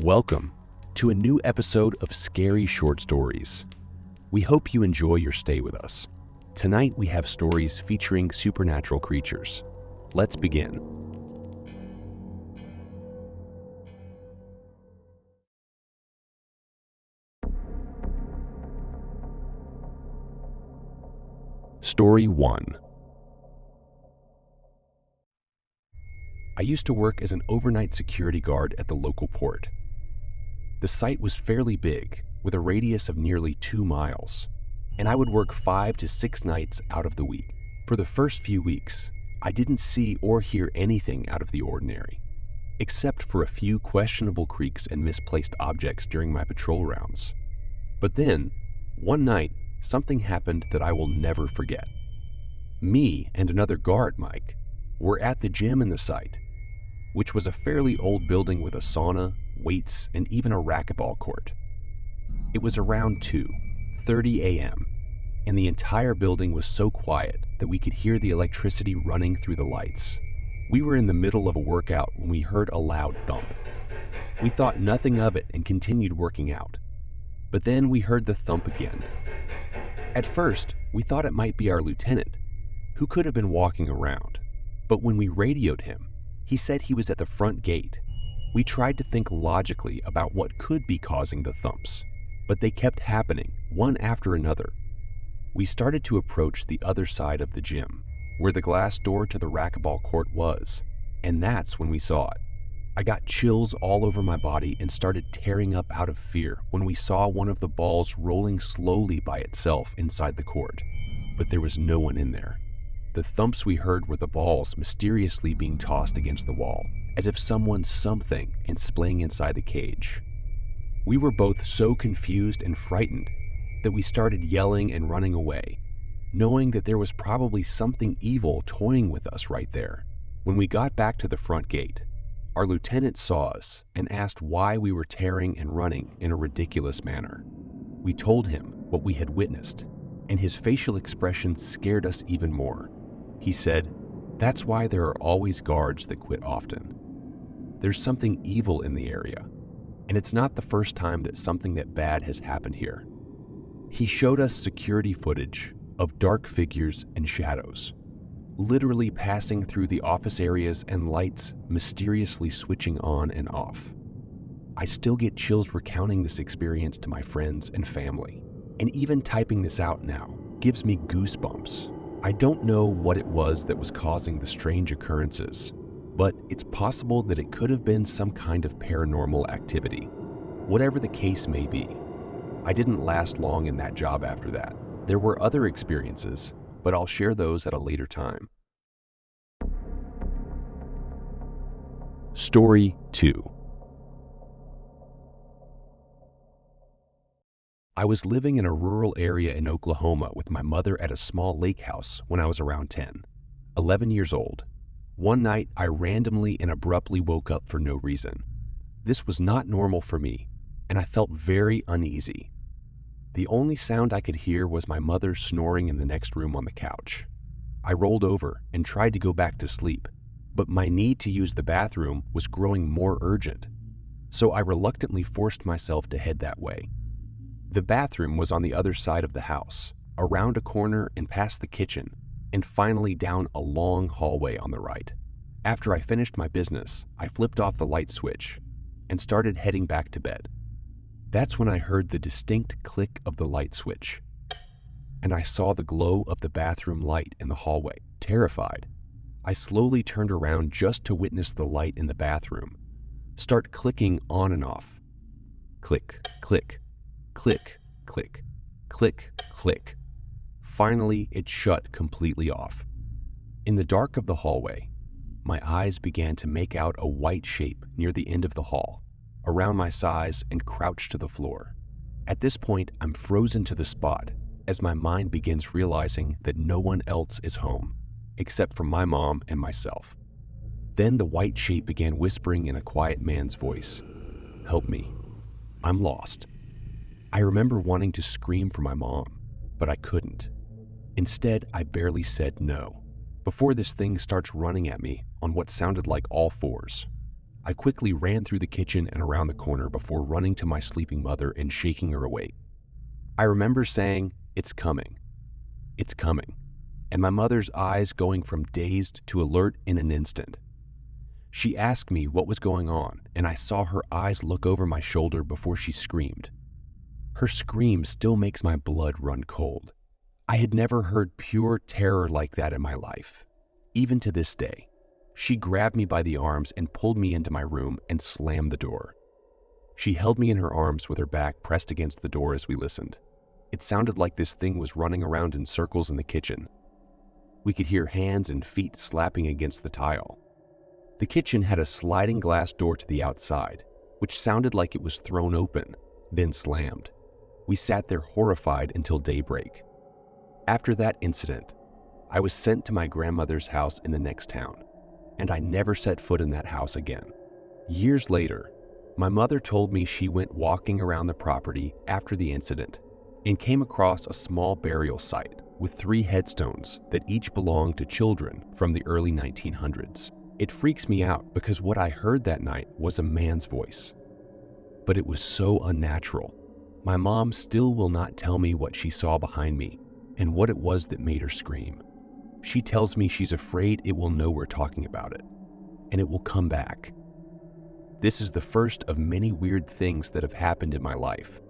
Welcome to a new episode of Scary Short Stories. We hope you enjoy your stay with us. Tonight we have stories featuring supernatural creatures. Let's begin. Story 1. I used to work as an overnight security guard at the local port. The site was fairly big, with a radius of nearly 2 miles, and I would work 5 to 6 nights out of the week. For the first few weeks, I didn't see or hear anything out of the ordinary, except for a few questionable creaks and misplaced objects during my patrol rounds. But then, one night, something happened that I will never forget. Me and another guard, Mike, were at the gym in the site, which was a fairly old building with a sauna, weights, and even a racquetball court. It was around 2:30 a.m., and the entire building was so quiet that we could hear the electricity running through the lights. We were in the middle of a workout when we heard a loud thump. We thought nothing of it and continued working out. But then we heard the thump again. At first, we thought it might be our lieutenant, who could have been walking around. But when we radioed him, he said he was at the front gate. We tried to think logically about what could be causing the thumps, but they kept happening, one after another. We started to approach the other side of the gym, where the glass door to the racquetball court was, and that's when we saw it. I got chills all over my body and started tearing up out of fear when we saw one of the balls rolling slowly by itself inside the court, but there was no one in there. The thumps we heard were the balls mysteriously being tossed against the wall, as if something is playing inside the cage. We were both so confused and frightened that we started yelling and running away, knowing that there was probably something evil toying with us right there. When we got back to the front gate, our lieutenant saw us and asked why we were tearing and running in a ridiculous manner. We told him what we had witnessed, and his facial expression scared us even more. He said, "That's why there are always guards that quit often. There's something evil in the area, and it's not the first time that something that bad has happened here." He showed us security footage of dark figures and shadows, literally passing through the office areas and lights mysteriously switching on and off. I still get chills recounting this experience to my friends and family, and even typing this out now gives me goosebumps. I don't know what it was that was causing the strange occurrences, but it's possible that it could have been some kind of paranormal activity. Whatever the case may be, I didn't last long in that job after that. There were other experiences, but I'll share those at a later time. Story 2. I was living in a rural area in Oklahoma with my mother at a small lake house when I was around 11 years old. One night, I randomly and abruptly woke up for no reason. This was not normal for me, and I felt very uneasy. The only sound I could hear was my mother snoring in the next room on the couch. I rolled over and tried to go back to sleep, but my need to use the bathroom was growing more urgent, so I reluctantly forced myself to head that way. The bathroom was on the other side of the house, around a corner and past the kitchen, and finally down a long hallway on the right. After I finished my business, I flipped off the light switch and started heading back to bed. That's when I heard the distinct click of the light switch, and I saw the glow of the bathroom light in the hallway. Terrified, I slowly turned around just to witness the light in the bathroom start clicking on and off. Click, click, click, click, click, click. Finally, it shut completely off. In the dark of the hallway, my eyes began to make out a white shape near the end of the hall, around my size and crouched to the floor. At this point, I'm frozen to the spot as my mind begins realizing that no one else is home, except for my mom and myself. Then the white shape began whispering in a quiet man's voice, "Help me, I'm lost." I remember wanting to scream for my mom, but I couldn't. Instead, I barely said no, before this thing starts running at me on what sounded like all fours. I quickly ran through the kitchen and around the corner before running to my sleeping mother and shaking her awake. I remember saying, "It's coming. It's coming," and my mother's eyes going from dazed to alert in an instant. She asked me what was going on, and I saw her eyes look over my shoulder before she screamed. Her scream still makes my blood run cold. I had never heard pure terror like that in my life, even to this day. She grabbed me by the arms and pulled me into my room and slammed the door. She held me in her arms with her back pressed against the door as we listened. It sounded like this thing was running around in circles in the kitchen. We could hear hands and feet slapping against the tile. The kitchen had a sliding glass door to the outside, which sounded like it was thrown open, then slammed. We sat there horrified until daybreak. After that incident, I was sent to my grandmother's house in the next town, and I never set foot in that house again. Years later, my mother told me she went walking around the property after the incident and came across a small burial site with 3 headstones that each belonged to children from the early 1900s. It freaks me out because what I heard that night was a man's voice, but it was so unnatural. My mom still will not tell me what she saw behind me and what it was that made her scream. She tells me she's afraid it will know we're talking about it, and it will come back. This is the first of many weird things that have happened in my life,